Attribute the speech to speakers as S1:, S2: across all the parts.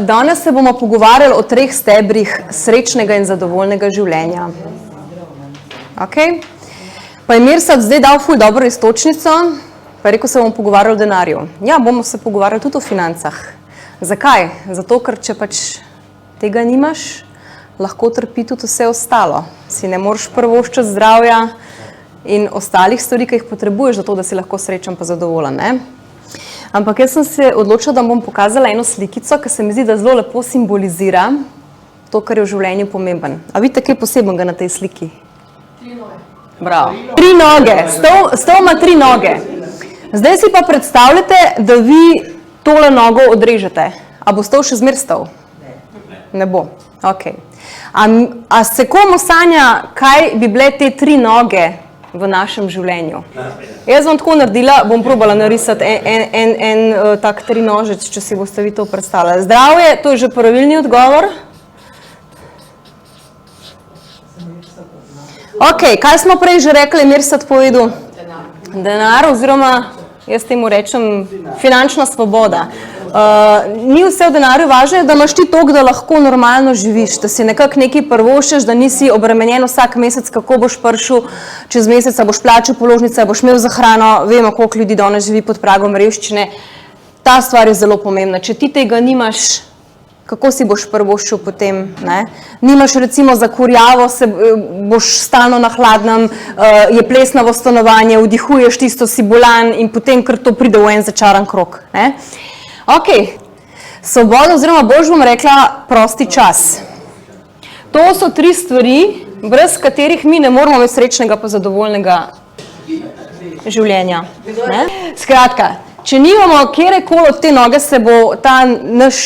S1: Danes se bomo pogovarjali o 3 stebrih srečnega in zadovoljnega življenja. Okay? Pa je Mirsad zdaj dal ful dobro iztočnico, pa je rekel, se bomo pogovarjali o denarju. Ja, bomo se pogovarjali tudi o financah. Zakaj? Zato, ker če pač tega nimaš, lahko trpi tudi vse ostalo. Si ne moreš privoščiti zdravja in ostalih stvari, ki jih potrebuješ, zato da si lahko srečen pa zadovoljen. Ne? Ampak jaz sem se odločila, da bom pokazala eno slikico, ki se mi zdi, da zelo lepo simbolizira to, kar je v življenju pomemben. A vidite, kaj posebnega na tej sliki?
S2: 3 noge.
S1: Bravo. 3 noge. Stol ima 3 noge. Zdaj si pa predstavljate, da vi tole nogo odrežete. A bo stol še zmer stol? Ne bo. Ok. A se komu sanja, kaj bi bile te 3 noge v našem življenju? Jaz bom tako naredila, bom probala narisati en tak 3 nožec, če si boste vi to predstavljali. Zdravje, to je že pravilni odgovor. Ok, kaj smo prej že rekli, Mirsad povedal? Denar, oziroma jaz temu rečem finančna svoboda. Ni vse v denarju važno, da imaš ti toliko, da lahko normalno živiš, da si nekako nekaj prvoščeš, da nisi obremenjen vsak mesec, kako boš prišel čez mesec, boš plačal položnice, boš imel za hrano, vemo, koliko ljudi danes živi pod pragom revščine. Ta stvar je zelo pomembna. Če ti tega nimaš, kako si boš prvoščil potem? Ne? Nimaš recimo za kurjavo, boš stalno na hladnem, je plesnavo stanovanje, vdihuješ tisto, si bolan in potem kar to pride v en začaran krog. Ne? Ok, svoboda oziroma bolj bom rekla prosti čas. To so 3 stvari, brez katerih mi ne moramo imeti srečnega pa zadovoljnega življenja. Ne? Skratka, če nimamo kjerekoli od te noge, se bo ta naš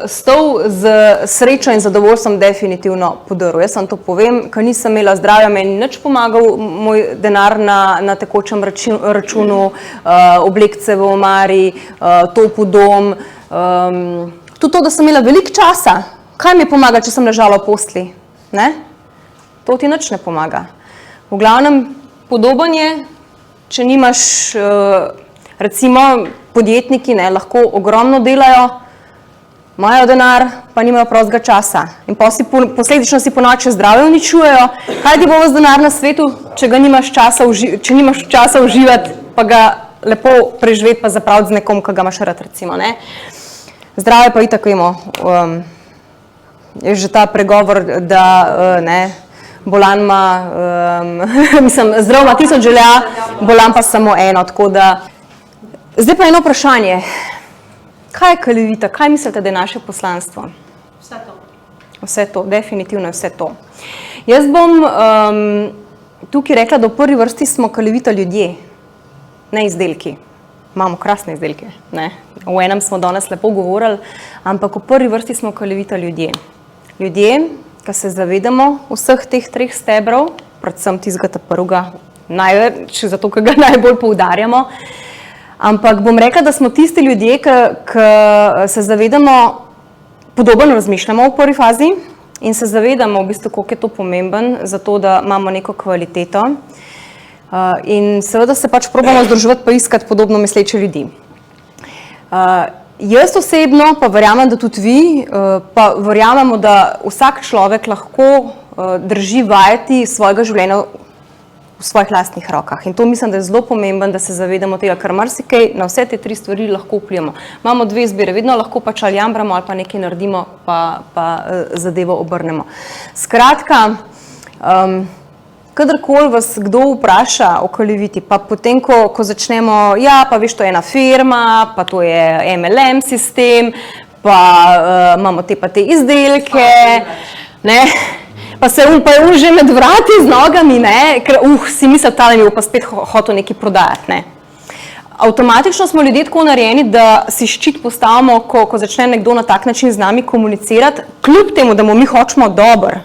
S1: stol z srečo in zadovoljstvom definitivno podrl. Jaz vam to povem, ker nisem imela zdravja, meni nič pomagal moj denar na tekočem računu, oblekce v omari, topel dom. Tudi to, da sem imela veliko časa, kaj mi pomaga, če sem ležala v postli? Ne? To ti nič ne pomaga. V glavnem, podoben je, če nimaš recimo podjetniki lahko ogromno delajo, imajo denar, pa nimajo prostega časa. In posledično si ponoči zdravje uničujejo. Kaj ti bo vas denar na svetu, če nimaš časa uživati, pa ga lepo preživeti, pa zapraviti z nekom, ki ga imaš rad, recimo. Ne? Zdravje pa itak vemo, je že ta pregovor, da bolan ima, zdrav ima 1000 želja, bolan pa samo eno, tako da. Zdaj pa eno vprašanje. Kaj je Kalevita? Kaj mislite, da je naše poslanstvo?
S2: Vse to.
S1: Vse to, definitivno je vse to. Jaz bom tukaj rekla, da v prvi vrsti smo Kalevita ljudje, ne izdelki. Imamo krasne izdelke. Ne? O enem smo danes lepo govorili, ampak v prvi vrsti smo Kalevita ljudje. Ljudje, ki se zavedamo vseh teh 3 stebrov, predvsem tistega prvega, največ, zato ker ga najbolj poudarjamo. Ampak bom rekla, da smo tisti ljudje, ki se zavedamo, podobno razmišljamo v prvi fazi in se zavedamo v bistvu, koliko je to pomemben, zato da imamo neko kvaliteto. In seveda se pač probamo združevati pa iskati podobno misleče ljudi. Jaz osebno pa verjamem, da tudi vi, pa verjamemo, da vsak človek lahko drži vajeti svojega življenja v svojih lastnih rokah. In to mislim, da je zelo pomemben, da se zavedamo tega, kar marsikaj na vse te 3 stvari lahko vplivamo. Imamo 2 izbire, vedno lahko pač ali jambramo ali pa nekaj naredimo, pa zadevo obrnemo. Skratka, kadarkoli vas kdo vpraša o Kaleviti, pa potem, ko začnemo, ja, pa veš, to je ena firma, pa to je MLM sistem, pa imamo te pa te izdelke, ne, pa se je že med vrati z nogami, ne, ker si misli, tale mi bo pa spet hotel nekaj prodajati, ne. Avtomatično smo ljudje tako narejeni, da si ščit postavimo, ko začne nekdo na tak način z nami komunicirati, kljub temu, da mu mi hočemo dobro.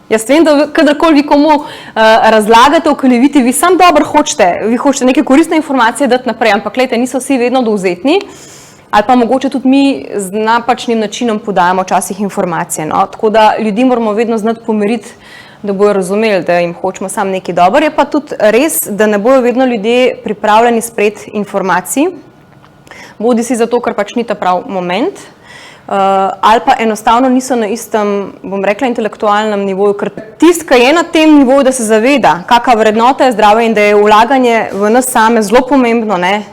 S1: Jaz vem, da kadarkoli vi komu razlagate o Kaleviti, vi sam dobro hočete, vi hočete neke koristne informacije dati naprej, ampak gledajte, niso vsi vedno dovzetni, ali pa mogoče tudi mi z napačnim načinom podajamo včasih informacije. No? Tako da ljudi moramo vedno znati pomiriti, da bojo razumeli, da jim hočemo samo nekaj dobro. Je pa tudi res, da ne bojo vedno ljudje pripravljeni sprejeti informacij, bodi si zato, ker pač ni ta prav moment, ali pa enostavno niso na istem, bom rekla, intelektualnem nivoju, ker tisti, ki je na tem nivoju, da se zaveda, kakšna vrednota je zdrava in da je vlaganje v nas same zelo pomembno, ne,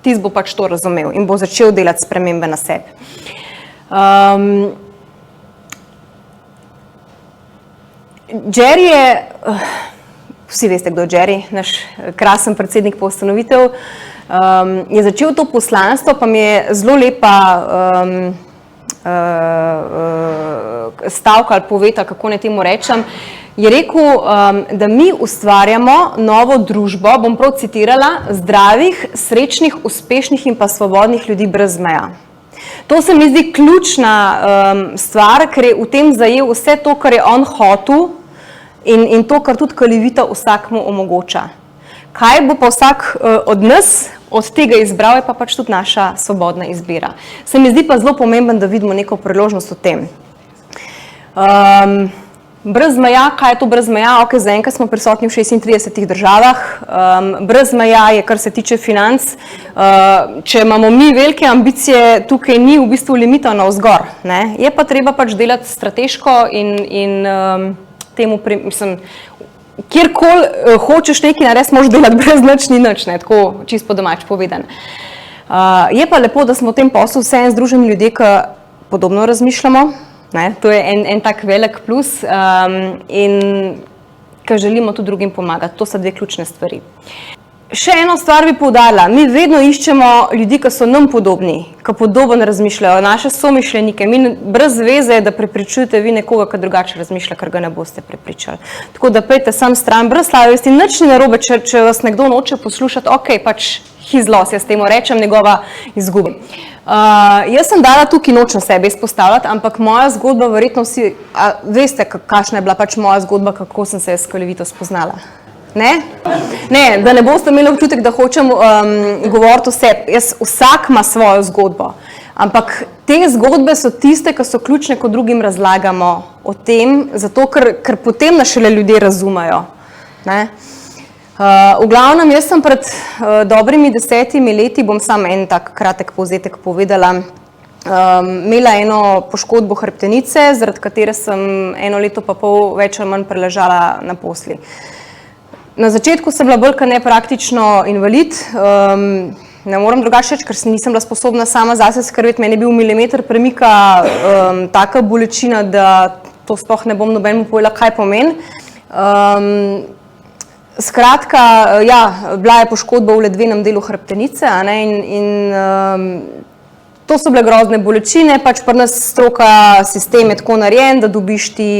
S1: tisti bo pač to razumel in bo začel delati spremembe na sebi. Jerry je, vsi veste, kdo je Jerry, naš krasen predsednik pa ustanovitev, je začel to poslanstvo, pa mi je zelo lepa stavka ali poveta, kako ne temu rečem, je rekel, da mi ustvarjamo novo družbo, bom prav citirala, zdravih, srečnih, uspešnih in pa svobodnih ljudi brez meja. To se mi zdi ključna stvar, ker je v tem zajel vse to, kar je on hotel in to, kar tudi Kalivita vsakmu omogoča. Kaj bo pa vsak od nas od tega izbral, je pa pač tudi naša svobodna izbira. Se mi zdi pa zelo pomemben, da vidimo neko priložnost v tem. Brez meja, kaj je to brez meja? Ok, zaenkrat smo prisotni v 36 državah. Brez meja je, kar se tiče financ. Če imamo mi velike ambicije, tukaj ni v bistvu limita navzgor, ne? Je pa treba pač delati strateško in temu, mislim, kjerkoli hočeš nekaj narediti, moraš delati brez nič ni nič, ne? Tako čisto po domač povedan. Je pa lepo, da smo v tem poslu vseeno združeni ljudje, ki podobno razmišljamo. Ne, to je en tak velik plus in ki želimo tudi drugim pomagati. To so dve ključne stvari. Še eno stvar bi poudarila. Mi vedno iščemo ljudi, ki so nam podobni, ki podobno razmišljajo, naše somišljenike. Mi brez veze je, da prepričujete vi nekoga, ki drugače razmišlja, ker ga ne boste prepričali. Tako da pejte sam stran, brez slavnosti, nič ni narobe, če vas nekdo noče poslušati, ok, pač his loss, jaz temu rečem, njegova izguba. Jaz sem dala tukaj noč na sebe izpostavljati, ampak moja zgodba, verjetno vsi, veste, kakšna je bila pač moja zgodba, kako sem se s Kalivito spoznala. Ne? Ne, da ne boste imeli občutek, da hočem govoriti o sebi. Vsak ima svojo zgodbo, ampak te zgodbe so tiste, ki so ključne, ko drugim razlagamo o tem, zato ker potem nas šele ljudje razumejo. Ne? V glavnem, jaz sem pred dobrimi 10 leti, bom samo en tak kratek povzetek povedala, imela eno poškodbo hrbtenice, zaradi katere sem 1 leto pa pol več ali manj preležala na posli. Na začetku sem bila bolj kot ne praktično invalid, ne moram drugače reči, ker nisem bila sposobna sama zase skrbeti, meni je bil milimeter premika taka bolečina, da to sploh ne bom nobenemu povedala, kaj pomeni. Skratka, ja, bila je poškodba v ledvenem delu hrbtenice, a ne, in to so bile grozne bolečine, pač pri nas stroka sistem je tako narejen, da dobiš ti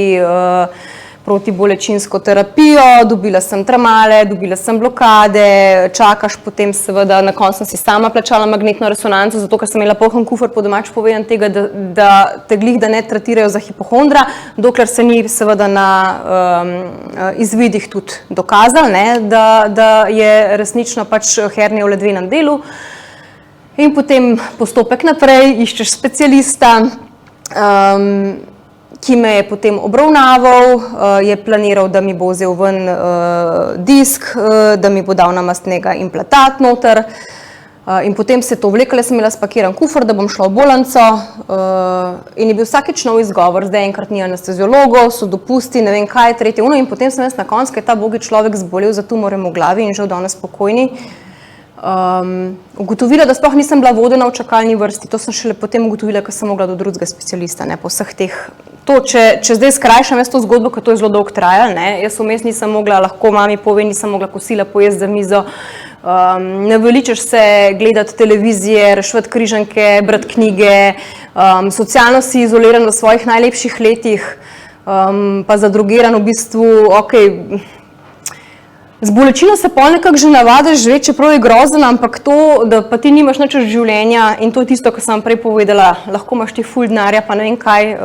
S1: protibolečinsko terapijo, dobila sem tramale, dobila sem blokade, čakaš potem seveda, na koncu sem si sama plačala magnetno resonanco, zato ker sem imela poln kufer po domač povedan tega, da te glih, da ne tratirajo za hipohondra, dokler se ni seveda na izvidih tudi dokazal, ne, da je resnično pač hernija v ledvenem delu. In potem postopek naprej, iščeš specialista, ki me je potem obravnaval, je planiral, da mi bo vzel ven disk, da mi bo dal namastnega implantat noter in potem se to vleklo, sem imela spakiran kufer, da bom šla v bolnico in je bil vsakič nov izgovor, zdaj enkrat ni anesteziologov, so dopusti, ne vem kaj, tretje uno in potem sem jaz na koncu, ker je ta bogi človek zbolel za tumorjem v glavi in žal danes spokojni, ugotovila, da sploh nisem bila vodena v čakalni vrsti. To sem šele potem ugotovila, ker sem mogla do drugega specialista, ne, po vseh teh. To, če zdaj skrajšam jaz to zgodbo, ker to je zelo dolgo trajalo, ne, jaz vmes nisem mogla, lahko mami pove, nisem mogla kosila pojesti za mizo, ne veličaš se gledati televizije, reševati križanke, brati knjige, socialno si izoliran v svojih najlepših letih, pa zadrogiran v bistvu, okej, z bolečino se pol nekako že navadiš živeti, čeprav je grozno, ampak to, da pa ti nimaš nič od življenja in to je tisto, kar sem prej povedala, lahko imaš ti ful denarja, pa ne vem kaj,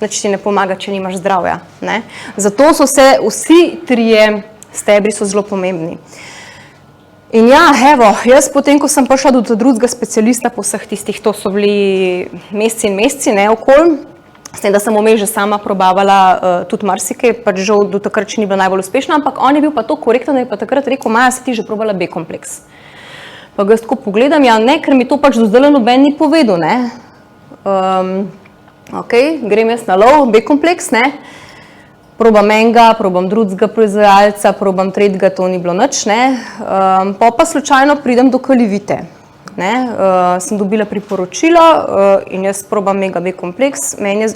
S1: nič ti ne pomaga, če nimaš zdravja. Ne? Zato so vsi trije stebri so zelo pomembni. In ja, evo, jaz potem, ko sem prišla do drugega specialista po vseh tistih, to so bili meseci in meseci, ne, okoli, s tem, da sem vmes že sama probavala tudi marsikaj, pač žal do takrat še ni bila najbolj uspešna, ampak on je bil pa to korektan, da je pa takrat rekel, Maja, si ti že probala B-kompleks. Pa ga jaz tako pogledam, ja ne, ker mi to pač do zdaj noben ni povedal, ne. Ok, grem jaz na lov, B-kompleks, ne. Probam enega, probam drugega proizvajalca, probam tretjega, to ni bilo nič, ne. Pa slučajno pridem do kalivite, ne. Sem dobila priporočilo in jaz probam mega B-kompleks, meni je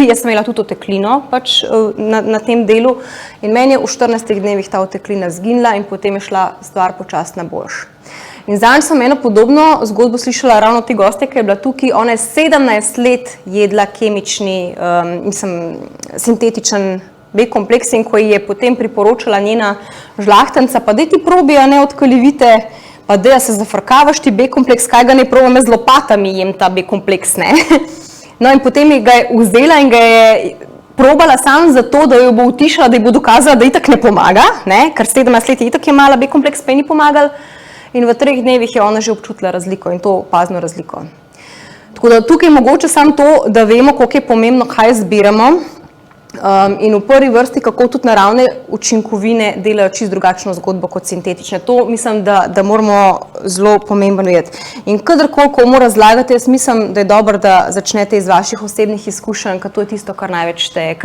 S1: jaz sem imela tudi oteklino pač na tem delu in meni je v 14 dnevih ta oteklina zginila in potem je šla stvar počasi na boljš. In zadnjič sem eno podobno zgodbo slišala ravno od te gostje, ki je bila tukaj, ona je 17 let jedla kemični, sintetičen B-kompleks in ko ji je potem priporočala njena žlahtnica, pa daj ti probi, a ne od kalivite, pa daj se zafrkavaš ti B-kompleks, kaj ga ne probam, z lopatami jem ta B-kompleks, ne. No in potem ga je vzela in ga je probala samo zato, da jo bo utišala, da ji bo dokazala, da itak ne pomaga, ne, ker 17 let je itak imala B-kompleks, pa ji ni pomagal. In v 3 dnevih je ona že občutila razliko in to opazno razliko. Tako da tukaj je mogoče samo to, da vemo, koliko je pomembno, kaj zbiramo in v prvi vrsti, kako tudi naravne učinkovine delajo čisto drugačno zgodbo kot sintetične. To mislim, da moramo zelo pomembno vedeti. In kadarkoli komu razlagate, jaz mislim, da je dobro, da začnete iz vaših osebnih izkušenj, ker to je tisto, kar največ šteje.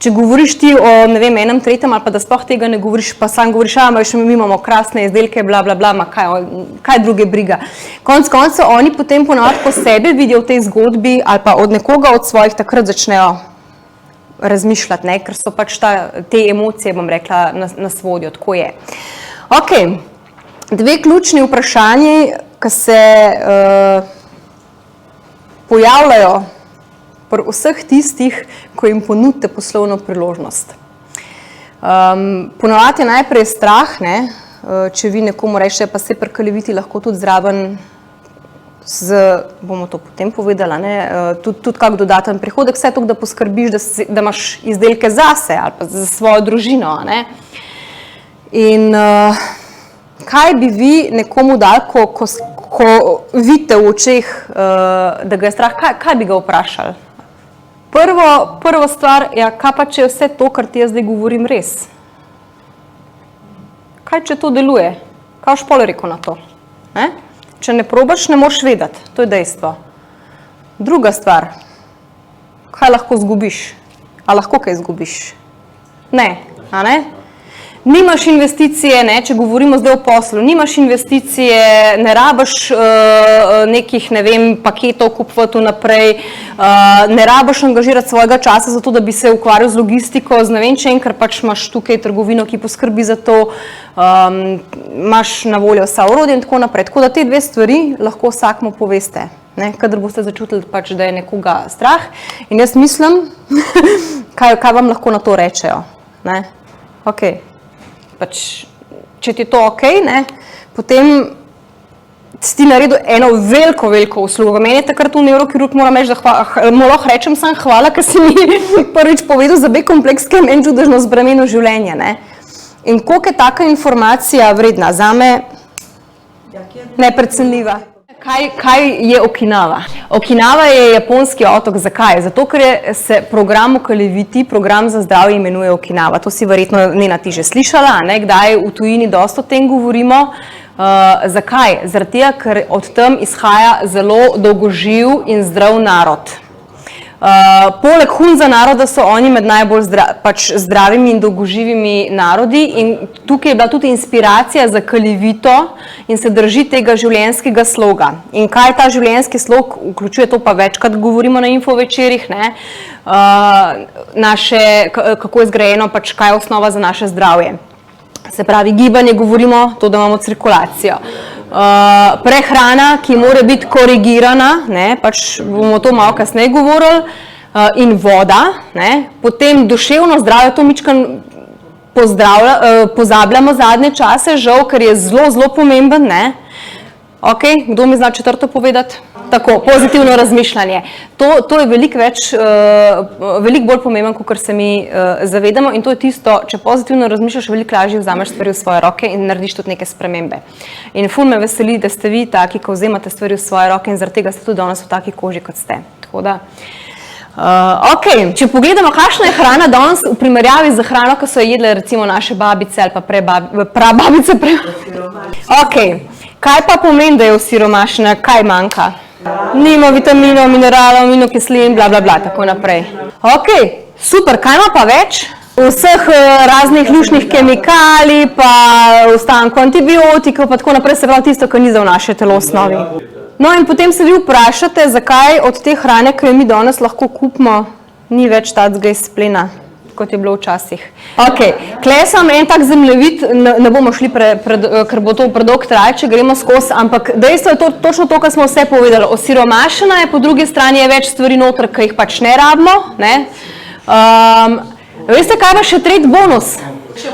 S1: Če govoriš ti o, ne vem, enem, tretjem ali pa da sploh tega ne govoriš, pa sam govoriš, mi imamo krasne izdelke, bla, bla, bla, kaj druge briga. Konec koncev, oni potem ponavadi po sebi vidijo v tej zgodbi ali pa od nekoga od svojih takrat začnejo razmišljati, ne, ker so pač te emocije, bom rekla, nas vodijo, tako je. Ok, 2 ključni vprašanji, ki se pojavljajo pri vseh tistih, ko jim ponudite poslovno priložnost. Ponavadi je najprej strah, ne, če vi nekomu rečete, pa se pri kaliviti lahko tudi zraven bomo to potem povedala, ne, tudi kak dodaten prihodek, vse to, da poskrbiš, da imaš izdelke zase ali pa za svojo družino, ne. In kaj bi vi nekomu dali, ko vidite v očeh, da ga je strah, kaj bi ga vprašali? Prva stvar, ja, kaj pa če je vse to, kar ti jaz zdaj govorim, res? Kaj če to deluje? Kaj boš pol rekel na to? Ne? Če ne probaš, ne moreš vedeti, to je dejstvo. Druga stvar, kaj lahko izgubiš? A lahko kaj izgubiš? Ne, a ne? Nimaš investicije, ne, če govorimo zdaj o poslu, nimaš investicije, ne rabiš nekih, ne vem, paketov kupovati naprej, ne rabiš angažirati svojega časa za to, da bi se ukvarjal z logistiko, z ne vem čem, ker pač imaš tukaj trgovino, ki poskrbi za to, imaš na voljo vsa orodja in tako naprej. Tako da te 2 stvari lahko vsakmu poveste, ne, kadar boste začutili pač, da je nekoga strah. In jaz mislim, kaj vam lahko na to rečejo, ne, ok. Pač, če ti je to ok, ne, potem si ti naredil eno veliko uslugo. Meni je takrat v neurokirurg moram reči, da lahko rečem sam hvala, ker si mi prvič povedal za B-kompleks, ki je meni čudežno spremenil življenje, ne. In koliko je taka informacija vredna, zame neprecenljiva. Kaj je Okinawa? Okinawa je japonski otok. Zakaj? Zato, ker se program v Kaliviti, program za zdravje imenuje Okinawa. To si verjetno Nena ti že slišala, ne? Kdaj v tujini dosti o tem govorimo. Zakaj? Zaradi tega, ker od tam izhaja zelo dolgoživ in zdrav narod. Poleg Hunza naroda so oni med najbolj zdravimi in dolgoživimi narodi in tukaj je bila tudi inspiracija za Kalivito in se drži tega življenjskega sloga. In kaj ta življenjski slog vključuje, to pa večkrat govorimo na infovečerih, ne, kako je zgrajeno, pač kaj je osnova za naše zdravje. Se pravi, gibanje govorimo, to, da imamo cirkulacijo. Prehrana, ki mora biti korigirana, ne, pač bomo to malo kasneje govorili, in voda, ne, potem duševno zdravje, to mičkan pozabljamo zadnje čase, žal, ker je zelo pomemben, ne. Ok, kdo mi zna 4. povedati? Tako, pozitivno razmišljanje. To je veliko bolj pomemben, kot se mi zavedamo in to je tisto, če pozitivno razmišljaš, veliko lažje vzameš stvari v svoje roke in narediš tudi neke spremembe. In ful me veseli, da ste vi taki, ko vzemate stvari v svoje roke in zaradi tega ste tudi danes v taki koži, kot ste. Tako da, ok, če pogledamo, kakšna je hrana danes v primerjavi z hrano, ko so jo jedle recimo naše babice ali pa prababice. Ok, kaj pa pomeni, da je osiromašena, kaj manjka? Nima vitaminov, mineralov, aminokislin, bla, bla, bla, tako naprej. Ok, super, kaj ima pa več? Vseh raznih luštnih kemikalij, pa ostanko antibiotikov, pa tako naprej, se pravi tisto, kar ni za v naše telo osnovi. No in potem se vi vprašate, zakaj od te hrane, ki jo mi danes lahko kupimo, ni več tacga izplena, kot je bilo včasih. Ok, tle sem en tak zemljevid, ne bomo šli, ker bo to predolg trajal, če gremo skozi, ampak dejstvo je točno to, kar smo vse povedali. Osiromašena je, po drugi strani je več stvari noter, ki jih pač ne rabimo. Ne? Veste, kaj pa še tretji bonus?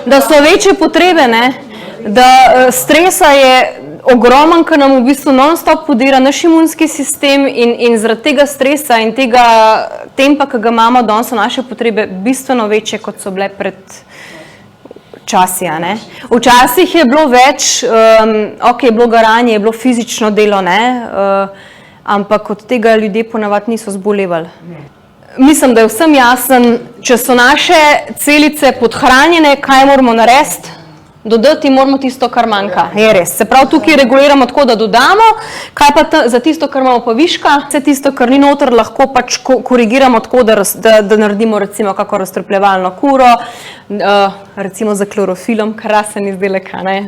S1: Da so večje potrebe, ne? Da stresa je ogromen, ker nam v bistvu non-stop podira naš imunski sistem in zaradi tega stresa in tega tempa, ki ga imamo, danes so naše potrebe bistveno večje, kot so bile pred časi. Včasih je bilo več, ok, je bilo garanje, je bilo fizično delo, ne? Ampak od tega ljudje ponavadi niso zbolevali. Mislim, da je vsem jasen, če so naše celice podhranjene, kaj moramo narediti? Dodati moramo tisto, kar manjka. Je res. Se pravi, tukaj reguliramo tako, da dodamo, kaj pa za tisto, kar imamo pa viška, vse tisto, kar ni noter, lahko pač korigiramo tako, da naredimo recimo kako razstrpljevalno kuro, recimo za klorofilom, krasen izdelek, ne?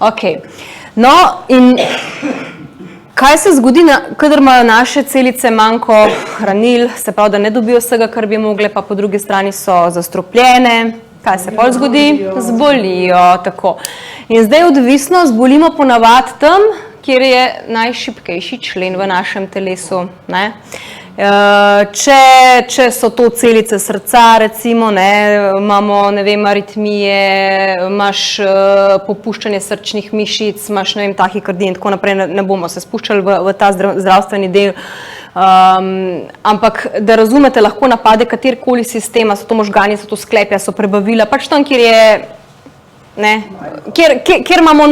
S1: Ok. No, in kaj se zgodi, kadar imajo naše celice manjko hranil, se pravi, da ne dobijo vsega, kar bi mogle, pa po drugi strani so zastrupljene. Kaj se pol zgodi? Zbolijo, tako. In zdaj odvisno, zbolimo ponavadi tam, kjer je najšibkejši člen v našem telesu. Ne? Če so to celice srca, recimo, ne, imamo, ne vem, aritmije, imaš popuščanje srčnih mišic, imaš, ne vem, tahikardije in tako naprej, ne bomo se spuščali v ta zdravstveni del. Ampak, da razumete, lahko napade katerkoli sistema, so to možgani, so to sklepja, so prebavila, pač tam, kjer je, ne, kjer imamo,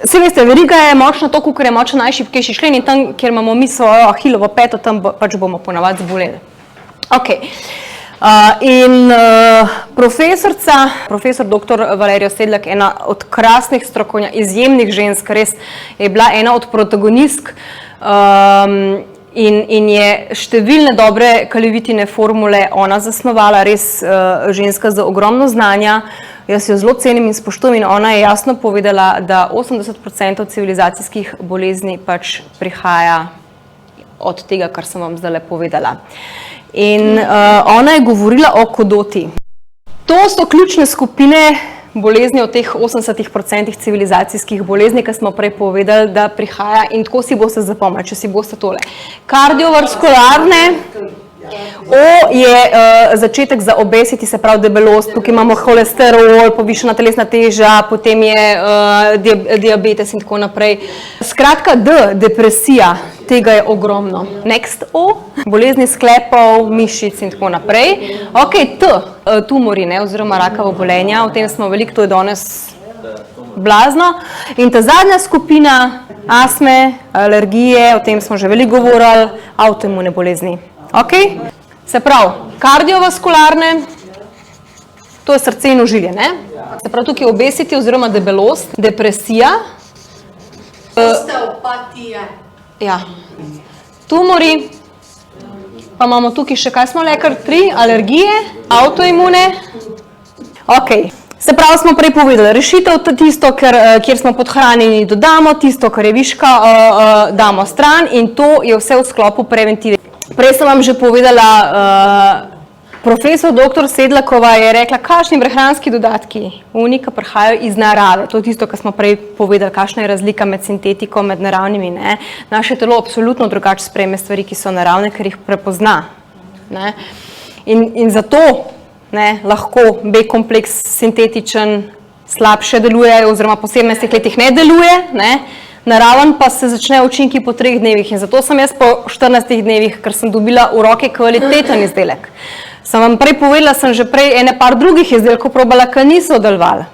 S1: saj veste, veriga je močna toliko, ker je močna najšibkejši člen in tam, kjer imamo mi svojo ahilovo peto, tam pač bomo ponavadi zboleli. Ok. Profesor dr. Valerija Sedlak, ena od krasnih strokovnjakov, izjemnih žensk, res je bila ena od protagonistk, in je številne dobre kalivitine formule ona zasnovala, res ženska z ogromno znanja. Jaz jo zelo cenim in spoštujem in ona je jasno povedala, da 80% civilizacijskih bolezni pač prihaja od tega, kar sem vam zdajle povedala. In ona je govorila o kodoti. To so ključne skupine bolezni od teh 80% civilizacijskih bolezni, ki smo prej povedali, da prihaja, in tako si boste zapomnili, če si boste tole. Kardiovaskularne, O je začetek za obesity, se pravi debelost, tukaj imamo holesterol, povišana telesna teža, potem je diabetes in tako naprej. Skratka, D, depresija, tega je ogromno. Next, O, bolezni sklepov, mišic in tako naprej. Ok, T, tumori, oziroma rakava obolenja, o tem smo veliko, to je danes blazno. In ta zadnja skupina, astme, alergije, o tem smo že veliko govorili, avtoimune bolezni. Ok? Se pravi, kardiovaskularne, to je srce in ožilje, ne? Se pravi, tukaj je obesity oziroma debelost, depresija.
S2: Osteopatija.
S1: Ja. Tumori, pa imamo tukaj še, kaj smo lekar, 3, alergije, avtoimune. Ok. Se pravi, smo prej povedali, rešitev tisto, kjer smo podhranjeni, dodamo, tisto, kar je viška, damo stran in to je vse v sklopu preventive. Prej sem vam že povedala, profesor dr. Sedlakova je rekla, kakšni prehranski dodatki unika prihajajo iz narave. To je tisto, kar smo prej povedali, kakšna je razlika med sintetiko, med naravnimi. Ne? Naše telo absolutno drugače sprejme stvari, ki so naravne, ker jih prepozna. Ne? In zato ne, lahko B-kompleks sintetičen slabše deluje oziroma po 17 letih ne deluje, ne? Naraven pa se začne učinki po 3 dnevih in zato sem jaz po 14 dnevih, ker sem dobila v roke kvaliteten izdelek. Sem vam prej povedala, sem že prej ene par drugih izdelkov probala, ki niso delovali.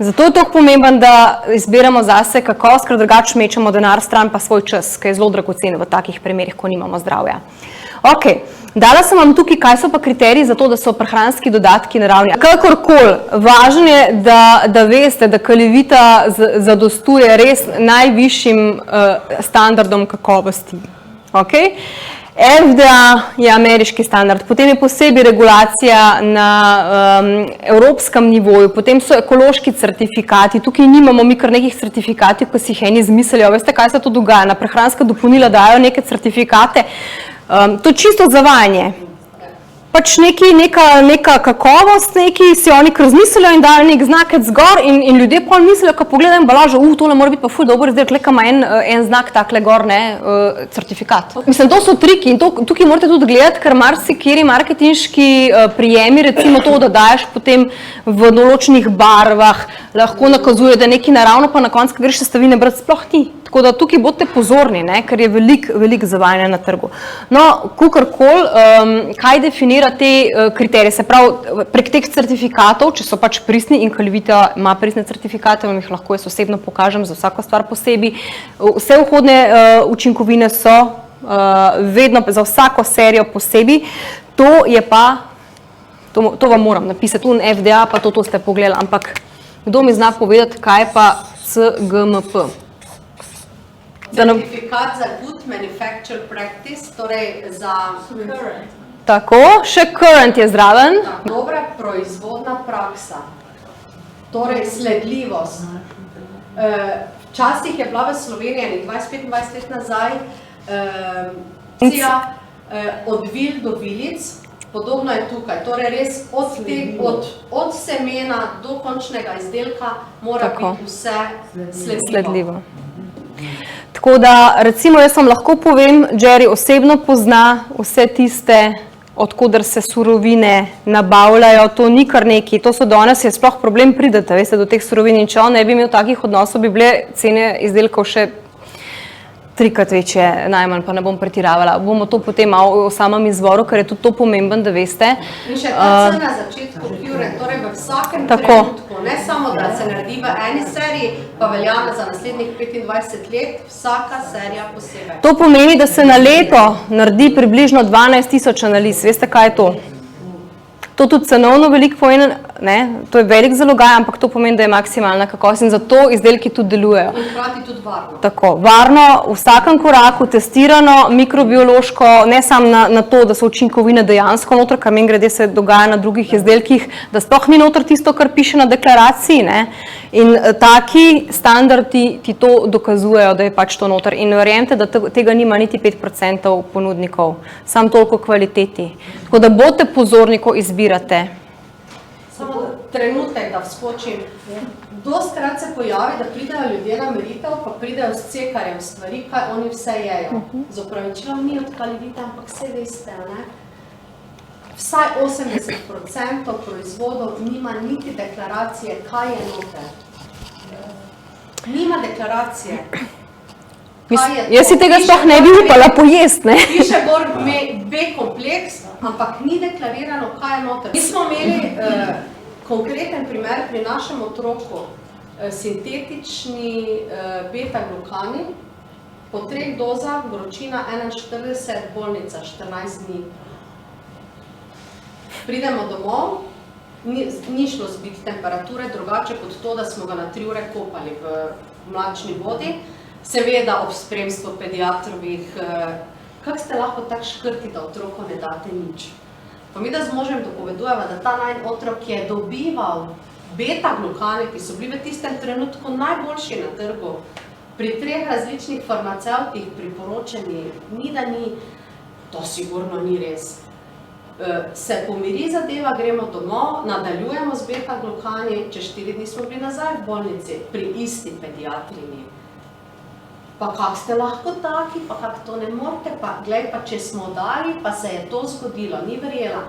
S1: Zato je tako pomemben, da izbiramo zase kakovost, ker drugače mečemo denar stran pa svoj čas, ki je zelo dragocen v takih primerih, ko nimamo zdravja. Ok, dala sem vam tukaj, kaj so pa kriteriji za to, da so prehranski dodatki naravni. Kakorkoli, važno je, da veste, da Kalivita zadostuje res najvišjim standardom kakovosti. Okay? FDA je ameriški standard, potem je posebej regulacija na evropskem nivoju, potem so ekološki certifikati, tukaj nimamo mi kar nekih certifikatov, ko si jih eni izmislijo, veste, kaj se to dogaja, na prehranska dopolnila dajo neke certifikate, to je čisto zavajanje. Pač neka kakovost, si oni kar izmislijo in dajo nek znakec zgor in ljudje pol mislijo, ko pogledajo embalažo, tole mora biti pa ful dober izdelek, le ima en znak takle gor, certifikat. Mislim, to so triki in tukaj morate tudi gledati, ker marsikeri marketinški prijemi, recimo to, da daješ potem v določenih barvah, lahko nakazuje, da je nekaj naravno, pa na koncu, ko greš sestavine brati, sploh ni. Tako da tukaj bodite pozorni, ker je veliko zavajanja na trgu. No, kakorkoli, kaj definira te kriterije? Se pravi, prek teh certifikatov, če so pač pristni in Kalivita ima pristne certifikate, vam jih lahko jaz osebno pokažem za vsako stvar posebej. Vse vhodne učinkovine so vedno za vsako serijo posebej. To je pa, to vam moram napisati, tu FDA, pa to ste pogledali, ampak kdo mi zna povedati, kaj je pa CGMP?
S3: Certifikat za Good Manufacture Practice, torej za current.
S1: Tako, še current je zraven.
S3: Dobra proizvodna praksa, torej sledljivost. Včasih je bila v Sloveniji 20-25 let nazaj od vil do vilic, podobno je tukaj, torej res od semena do končnega izdelka mora biti vse sledljivo. Tako da, recimo, jaz vam lahko povem, Jerry osebno pozna vse tiste, odkudar se surovine nabavljajo, to ni kar neki, to so danes, je sploh problem pridete, veste, do teh surovin in če on ne bi imel takih odnosov, bi bile cene izdelkov še trikrat večje, najmanj, pa ne bom pretiravala. Bomo to potem malo o samem izvoru, ker je tudi to pomemben, da veste. In še ta na začetku current, torej v vsakem trenutku, ne samo, da se naredi v eni seriji, pa velja za naslednjih 25 let, vsaka serija posebej.
S1: To pomeni, da se na leto naredi približno 12.000 analiz. Veste, kaj je to? To tudi cenovno veliko pomeni, to je velik zalogaj, ampak to pomeni, da je maksimalna kakovost in zato izdelki tudi delujejo.
S3: In hkrati tudi varno.
S1: Tako, varno, v vsakem koraku, testirano, mikrobiološko, ne samo na to, da so učinkovine dejansko noter, kar meni grede se dogaja na drugih izdelkih, da sploh ni noter tisto, kar piše na deklaraciji, in taki standardi ti to dokazujejo, da je pač to noter. In verjemite, da tega nima niti 5% ponudnikov, samo toliko kvaliteti. Tako da bodite pozorni, ko izbirate.
S3: Samo trenutek, da vskočim. Dostkrat se pojavi, da pridejo ljudje na meritev, pa pridejo s cekarjem stvari, kaj oni vse jejo. Z opravičilom ni od Kalivite, ampak vse veste, Vsaj 80% proizvodov nima niti deklaracije, kaj je noter. Nima deklaracije.
S1: Jaz si tega sploh ne bi upala pojest,
S3: Piše gor B-kompleks, ampak ni deklarirano, kaj je noter. Mi smo imeli konkreten primer pri našem otroku, sintetični beta-glukani, po 3 dozah, vročina 41, bolnica 14 dni. Pridemo domov, ni šlo zbiti temperature, drugače kot to, da smo ga na 3 ure kopali v mlačni vodi. Seveda ob spremstvu pediatrovih, kako ste lahko tak škrti, da otroku ne date nič. Pa mi da z možem dopovedujeva, da ta najn otrok je dobival beta-glukane, ki so bili v tistem trenutku najboljši na trgu, pri 3 različnih farmacevtih priporočeni, ni da ni, to sigurno ni res. Se pomiri zadeva, gremo domov, nadaljujemo z beta-glukani, čez 4 dni smo bili nazaj v bolnici, pri isti pediatrini. Pa kak ste lahko taki, pa kak to ne morete, pa glej, pa če smo dali, pa se je to zgodilo, ni verjela.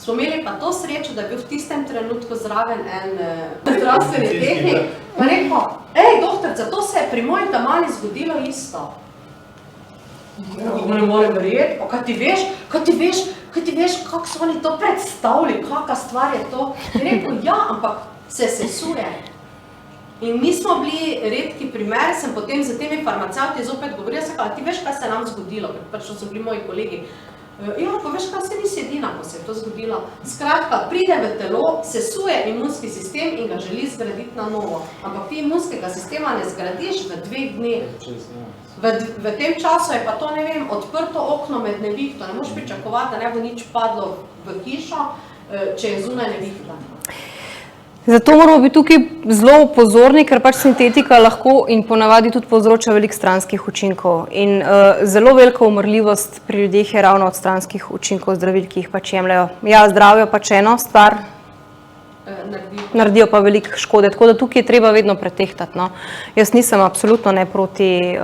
S3: Smo imeli pa to srečo, da je bil v tistem trenutku zraven en zdravstveni tehnik, pa rekel, doktorca, to se je pri moji tamali zgodilo isto. Ne morem verjeti, pa kaj ti veš, kako so oni to predstavili, kakva stvar je to. Je rekel, ja, ampak se sesuje. In mi smo bili redki primer, sem potem z temi farmacevti zopet govorila, ti veš, kaj se nam zgodilo, pač to so bili moji kolegi. Ja, pa veš kaj, se nisi edina, ko se je to zgodilo. Skratka, pride v telo, sesuje imunski sistem in ga želi zgraditi na novo. Ampak ti imunskega sistema ne zgradiš v 2 dneh. V tem času je pa to, ne vem, odprto okno med nevihto. Ne moš pričakovati, da ne bo nič padlo v hišo, če je zunaj nevihta.
S1: Zato moramo biti tukaj zelo pozorni, ker pač sintetika lahko in ponavadi tudi povzroča veliko stranskih učinkov. In zelo velika umrljivost pri ljudeh je ravno od stranskih učinkov zdravil, ki jih pač jemljajo. Ja, zdravijo pač eno stvar, naredijo pa veliko škode, tako da tukaj je treba vedno pretehtati. No. Jaz nisem absolutno ne proti,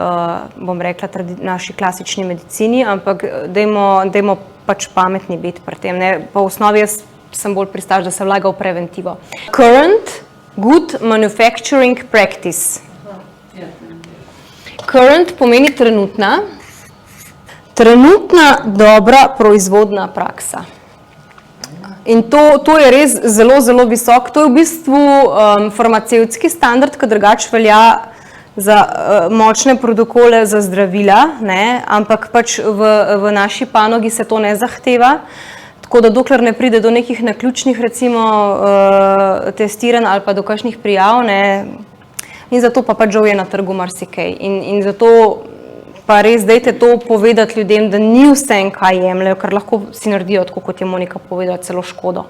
S1: bom rekla, naši klasični medicini, ampak dajmo pač pametni biti pri tem. Ne. Pa v osnovi jaz sem bolj pristaš, da se vlaga v preventivo. Current good manufacturing practice. Current pomeni trenutna dobra proizvodna praksa. In to je res zelo, zelo visok. To je v bistvu farmacevtski standard, ki drugače velja za močne protokole za zdravila, ne? Ampak pač v naši panogi se to ne zahteva. Tako da dokler ne pride do nekih naključnih recimo testiranj ali pa do kakšnih prijav, ne, in zato pa pač žal je na trgu marsikaj. In zato pa res dajte to povedati ljudem, da ni vse en kaj jemljajo, ker lahko si naredijo, tako kot je Monika povedala, celo škodo.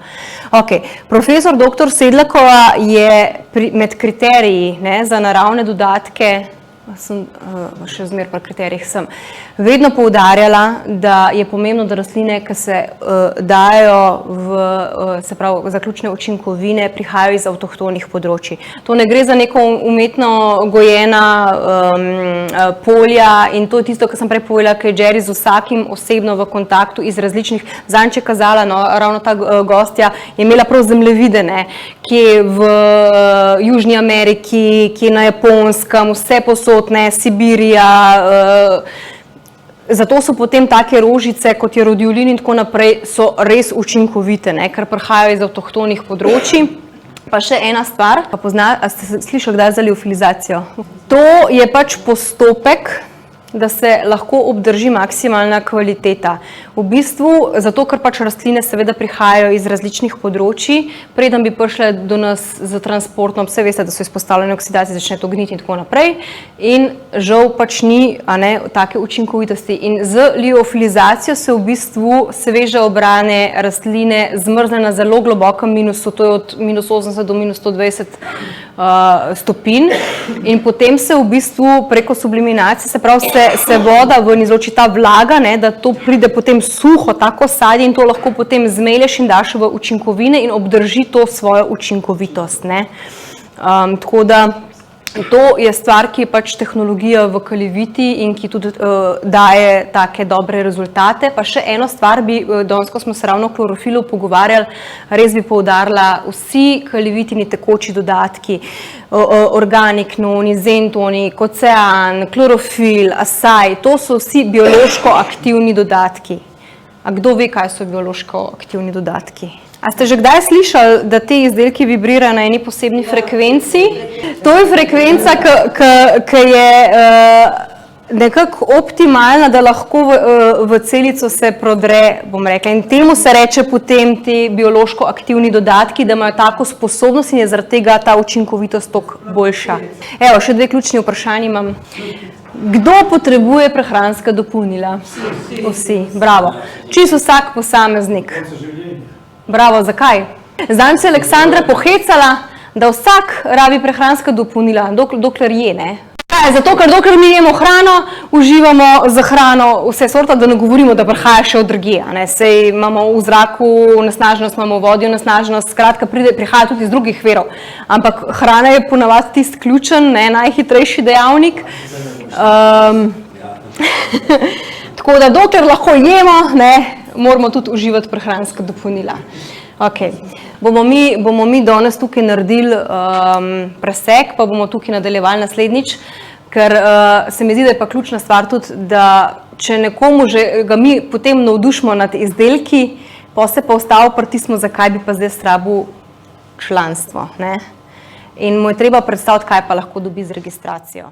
S1: Ok, profesor dr. Sedlakova je med kriteriji, ne, za naravne dodatke, sem še zmer pri kriterijih sem, vedno poudarjala, da je pomembno, da rastline, ki se dajo se pravi, zaključne učinkovine, prihajajo iz avtohtonih področji. To ne gre za neko umetno gojena polja in to je tisto, kar sem prej povedala, ker je Jerry z vsakim osebno v kontaktu iz različnih, zanj če kazala, no, ravno ta gostja je imela prav zemljevide, ne, kje v Južni Ameriki, kje na Japonskem, vse posod, ne, Sibirija, zato so potem take rožice, kot je rodiolin in tako naprej, so res učinkovite, ne, ker prihajajo iz avtohtonih področji. Pa še ena stvar, a ste slišali kdaj za liofilizacijo? To je pač postopek, da se lahko obdrži maksimalna kvaliteta. V bistvu, zato ker pač rastline seveda prihajajo iz različnih področji, preden bi prišle do nas z transportom, vse veste, da so izpostavljene oksidaciji, začne to gniti in tako naprej. In žal pač ni, a ne, take učinkovitosti. In z liofilizacijo se v bistvu sveže obrane rastline zmrzne na zelo globokem minusu, to je od -80 do -120 stopinj. In potem se v bistvu preko subliminacije, se pravi, se voda ven izloči, ta vlaga, ne, da to pride potem suho, tako sadje in to lahko potem zmelješ in daš v učinkovine in obdrži to svojo učinkovitost. Ne. Tako da to je stvar, ki je pač tehnologija v Kaliviti in ki tudi daje take dobre rezultate. Pa še eno stvar bi, danes, ko smo se ravno o klorofilu pogovarjali, res bi poudarila, vsi Kalivitini tekoči dodatki, organik noni, zentoni, kocean, klorofil, asaj, to so vsi biološko aktivni dodatki. A kdo ve, kaj so biološko aktivni dodatki? A ste že kdaj slišali, da te izdelki vibrirajo na eni posebni frekvenci? To je frekvenca, ki je nekako optimalna, da lahko v celico se prodre, bom rekla. In temu se reče potem ti biološko aktivni dodatki, da imajo tako sposobnost in je zaradi tega ta učinkovitost toliko boljša. Evo, še 2 ključni vprašanji imam. Kdo potrebuje prehranska dopolnila? Vsi. Bravo. Čisto vsak posameznik. Bravo, zakaj? Zdaj se Aleksandra pohecala, da vsak rabi prehranska dopolnila, dokler je, ne? Zato, ker dokler mi jemo hrano, uživamo za hrano vse sorta, da ne govorimo, da prihaja še od drugje. Sej imamo v zraku onesnaženost, imamo v vodi onesnaženost, skratka prihaja tudi iz drugih virov. Ampak hrana je ponavadi tisti ključen, ne, najhitrejši dejavnik. Tako da dokler lahko jemo, ne, moramo tudi uživati prehranska dopolnila. Okay. Bomo mi danes tukaj naredili presek, pa bomo tukaj nadaljevali naslednjič, ker se mi zdi, da je pa ključna stvar tudi, da če nekomu že ga mi potem navdušimo nad izdelki, pa se pa ostalo pritismo, zakaj bi pa zdaj strabil članstvo, ne? In mu je treba predstaviti, kaj pa lahko dobi z registracijo.